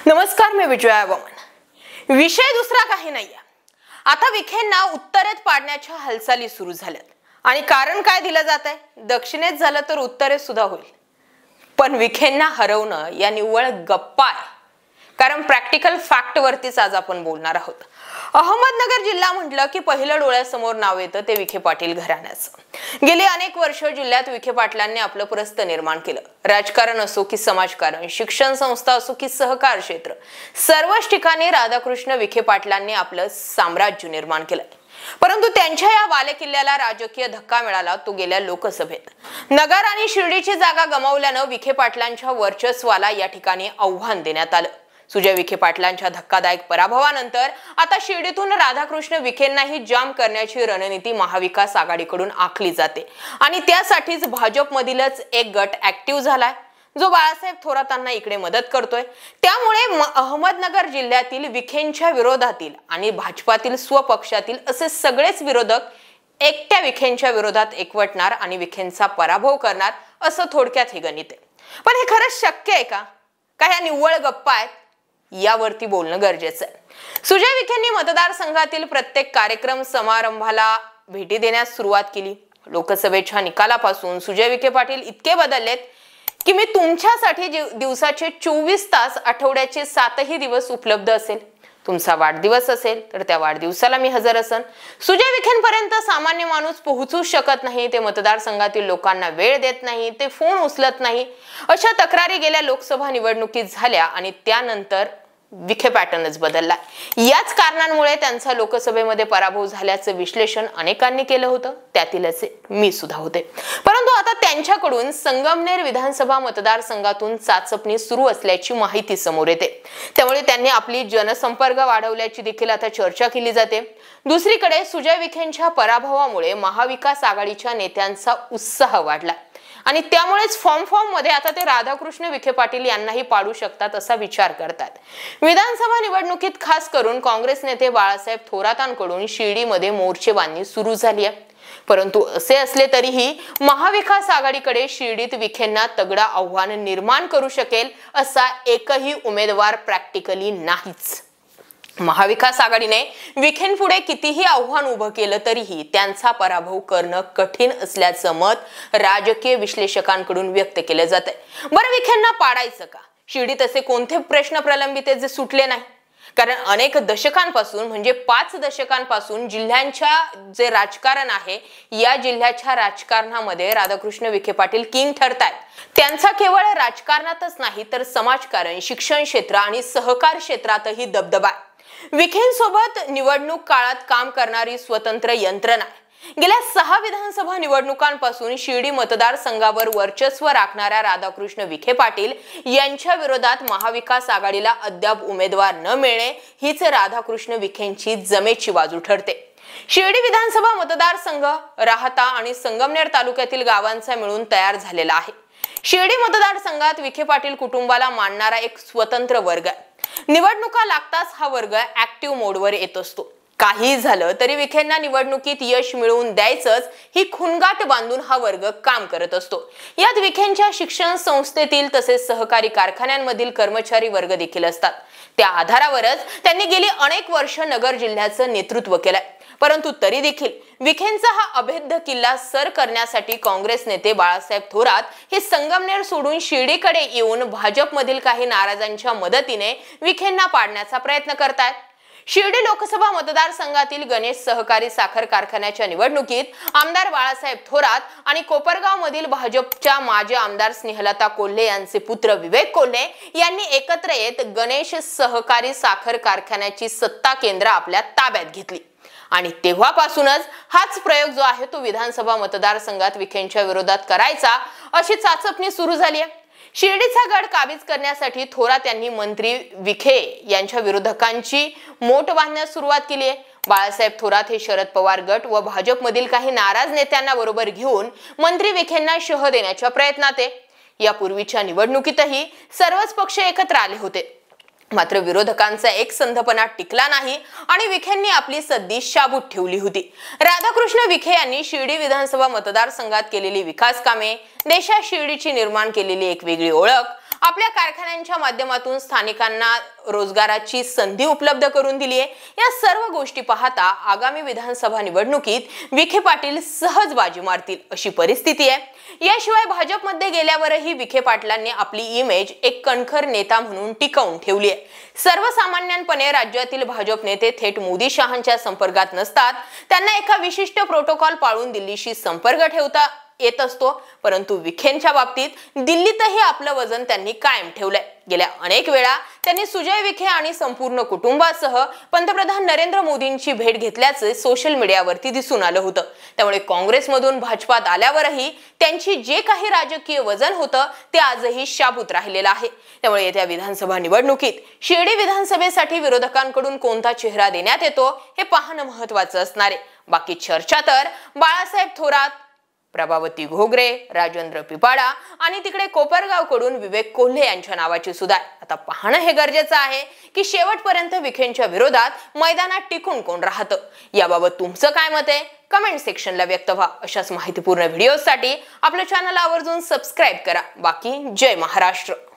नमस्कार, मी विजया वमन। विषय दुसरा काही नाहीये। आता विखेंना उत्तरेत पाडण्याच्या हालचाली सुरू झाल्यात आणि कारण काय दिलं जात आहे? दक्षिणेत झालं तर उत्तरेत सुद्धा होईल, पण विखेंना हरवणं या निव्वळ गप्पा आहे। कारण प्रॅक्टिकल फॅक्ट वरतीच आज आपण बोलणार आहोत। अहमदनगर जिल्हा म्हटलं की पहिलं डोळ्यासमोर नाव येतं ते विखे पाटील घराण्याचं। गेली अनेक वर्ष जिल्ह्यात विखे पाटलांनी आपलं प्रस्थ निर्माण केलं। राजकारण असो की समाजकारण, शिक्षण संस्था असो की सहकार क्षेत्र, सर्वच ठिकाणी राधाकृष्ण विखे पाटलांनी आपलं साम्राज्य निर्माण केलं। परंतु त्यांच्या या बालेकिल्ल्याला राजकीय धक्का मिळाला, तो गेल्या लोकसभेत। नगर आणि शिर्डीची जागा गमावल्यानं विखे पाटलांच्या वर्चस्वाला या ठिकाणी आव्हान देण्यात आलं। सुजय विखे पाटलांच्या धक्कादायक पराभवानंतर आता शिर्डीतून राधाकृष्ण विखेंनाही जाम करण्याची रणनीती महाविकास आघाडीकडून आखली जाते आणि त्यासाठीच भाजपमधीलच एक गट ऍक्टिव्ह झालाय, जो बाळासाहेब थोरातांना इकडे मदत करतोय। त्यामुळे अहमदनगर जिल्ह्यातील विखेंच्या विरोधातील आणि भाजपातील स्वपक्षातील असे सगळेच विरोधक एकट्या विखेंच्या विरोधात एकवटणार आणि विखेंचा पराभव करणार, असं थोडक्यात हे गणित आहे। पण हे खरंच शक्य आहे का? काय निव्वळ गप्पा आहेत? यावरती बोलणं गरजेचं आहे। सुजय विखेंनी मतदारसंघातील प्रत्येक कार्यक्रम समारंभाला भेटी देण्यास सुरुवात केली। लोकसभेच्या निकालापासून सुजय विखे पाटील इतके बदललेत की मी तुमच्यासाठी दिवसाचे 24 तास, आठवड्याचे 7ही दिवस उपलब्ध असेल। तुमचा वाढदिवस असेल तर त्या वाढदिवसाला मी हजर असेन। सुजय विखेंपर्यंत सामान्य माणूस पोहोचू शकत नाही, ते मतदारसंघातील लोकांना वेळ देत नाही, ते फोन उचलत नाही, अशा तक्रारी गेल्या लोकसभा निवडणुकीत झाल्या आणि त्यानंतर विखे पॅटर्नच बदलला। याच कारणांमुळे त्यांचा लोकसभेमध्ये पराभव झाल्याचं विश्लेषण अनेकांनी केलं होतं, त्यातीलच मी सुद्धा होते। परंतु आता त्यांच्याकडून संगमनेर विधानसभा मतदारसंघातून चाचपणी सुरू असल्याची माहिती समोर येते। त्यामुळे त्यांनी आपली जनसंपर्क वाढवल्याची देखील आता चर्चा केली जाते। दुसरीकडे सुजय विखेंच्या पराभवामुळे महाविकास आघाडीच्या नेत्यांचा उत्साह वाढला आणि त्यामुळेच फॉर्म मध्ये आता ते राधाकृष्ण विखे पाटील यांनाही पाडू शकतात असा विचार करतात। विधानसभा निवडणुकीत खास करून काँग्रेस नेते बाळासाहेब थोरातांकडून शिर्डीमध्ये मोर्चेबांधणी सुरू झाली आहे। परंतु असे असले तरीही महाविकास आघाडीकडे शिर्डीत विखेंना तगडा आव्हान निर्माण करू शकेल असा एकही उमेदवार प्रॅक्टिकली नाहीच। महाविकास आघाडीने विखेंपुढे कितीही आव्हान उभं केलं तरीही त्यांचा पराभव करणं कठीण असल्याचं मत राजकीय विश्लेषकांकडून व्यक्त केलं जातंय। बरं, विखेंना पाडायचं का? शिर्डीत असे कोणते प्रश्न प्रलंबित आहेत जे सुटले नाही? कारण अनेक दशकांपासून, म्हणजे 5 दशकांपासून जिल्ह्यांच्या जे राजकारण आहे, या जिल्ह्याच्या राजकारणामध्ये राधाकृष्ण विखे पाटील किंग ठरतायत। त्यांचा केवळ राजकारणातच नाही तर समाजकारण, शिक्षण क्षेत्र आणि सहकार क्षेत्रातही दबदबा आहे। विखेंसोबत निवडणूक काळात काम करणारी स्वतंत्र यंत्रणा आहे। गेल्या 6 विधानसभा निवडणुकांपासून शिर्डी मतदारसंघावर वर्चस्व राखणाऱ्या राधाकृष्ण विखे पाटील यांच्या विरोधात महाविकास आघाडीला अद्याप उमेदवार न मिळणे हीच राधाकृष्ण विखेंची जमेची बाजू ठरते। शिर्डी विधानसभा मतदारसंघ राहता आणि संगमनेर तालुक्यातील गावांचा मिळून तयार झालेला आहे। शिर्डी मतदारसंघात विखे पाटील कुटुंबाला मानणारा एक स्वतंत्र वर्ग आहे। निवडणुका लागताच हा वर्ग ऍक्टिव्ह मोडवर येत असतो। काही झालं तरी विखेंना निवडणुकीत यश मिळवून द्यायचंच ही खुणगाट बांधून हा वर्ग काम करत असतो। यात विखेंच्या शिक्षण संस्थेतील तसेच सहकारी कारखान्यांमधील कर्मचारी वर्ग देखील असतात। त्या आधारावरच त्यांनी गेली अनेक वर्ष नगर जिल्ह्याचं नेतृत्व केलंय। परंतु तरी देखील विखेंचा हा अभेद्य किल्ला सर करण्यासाठी काँग्रेस नेते बाळासाहेब थोरात हे संगमनेर सोडून शिर्डीकडे येऊन भाजपमधील काही नाराजांच्या मदतीने विखेंना पाडण्याचा प्रयत्न करतायत। शिर्डी लोकसभा मतदारसंघातील गणेश सहकारी साखर कारखान्याच्या निवडणुकीत आमदार बाळासाहेब थोरात आणि कोपरगाव मधील भाजपच्या माजी आमदार स्नेहलता कोल्हे यांचे पुत्र विवेक कोल्हे यांनी एकत्र येत गणेश सहकारी साखर कारखान्याची सत्ता केंद्र आपल्या ताब्यात घेतली आणि तेव्हापासूनच हाच प्रयोग जो आहे तो विधानसभा मतदारसंघात विखेंच्या विरोधात करायचा अशी चाचपणी सुरू झाली आहे। शिर्डीचा गड काबीज करण्यासाठी थोरात यांनी मंत्री विखे यांच्या विरोधकांची मोठ बांधण्यास सुरुवात केली आहे। बाळासाहेब थोरात हे शरद पवार गट व भाजपमधील काही नाराज नेत्यांना बरोबर घेऊन मंत्री विखेंना शह देण्याच्या प्रयत्नात आहे। यापूर्वीच्या निवडणुकीतही सर्वच पक्ष एकत्र आले होते, मात्र विरोधकांचा एकसंधपणा टिकला नाही आणि विखेंनी आपली सद्दी शाबूत ठेवली होती। राधाकृष्ण विखे यांनी शिर्डी विधानसभा मतदारसंघात केलेली विकास कामे, देशात शिर्डीची निर्माण केलेली एक वेगळी ओळख, आपल्या कारखान्यांच्या माध्यमातून स्थानिकांना रोजगाराची संधी उपलब्ध करून दिली आहे। या सर्व गोष्टी पाहता आगामी विधानसभा निवडणुकीत विखे पाटील सहज बाजी मारतील अशी परिस्थिती आहे। याशिवाय भाजपमध्ये गेल्यावरही विखे पाटलांनी आपली इमेज एक कणखर नेता म्हणून टिकवून ठेवली आहे। सर्वसामान्यांपणे राज्यातील भाजप नेते थेट मोदी शहांच्या संपर्कात नसतात, त्यांना एका विशिष्ट प्रोटोकॉल पाळून दिल्लीशी संपर्क ठेवता येत असतो, परंतु विखेंच्या बाबतीत दिल्लीतही आपलं वजन त्यांनी कायम ठेवलंय। गेल्या अनेक वेळा त्यांनी सुजय विखे आणि संपूर्ण कुटुंबासह पंतप्रधान नरेंद्र मोदींची भेट घेतल्याचे सोशल मीडियावरती दिसून आलं होतं। त्यामुळे काँग्रेसमधून भाजपात आल्यावरही त्यांची जे काही राजकीय वजन होतं ते आजही शाबूत राहिलेलं आहे। त्यामुळे येत्या विधानसभा निवडणुकीत शिर्डी विधानसभेसाठी विरोधकांकडून कोणता चेहरा देण्यात येतो हे पाहणं महत्त्वाचं असणार आहे। बाकी चर्चा तर बाळासाहेब थोरात, प्रभावती घोगरे, राजेंद्र पिपाडा आणि तिकडे कोपरगावकडून विवेक कोल्हे यांच्या नावाची सुद्धा आता पाहणं हे गरजेचं आहे की शेवटपर्यंत विखेंच्या विरोधात मैदानात टिकून कोण राहतं। याबाबत तुमचं काय मत आहे? कमेंट सेक्शनला व्यक्त व्हा। अशाच माहितीपूर्ण व्हिडिओसाठी आपल्या चॅनलला आवर्जून सबस्क्राईब करा। बाकी जय महाराष्ट्र।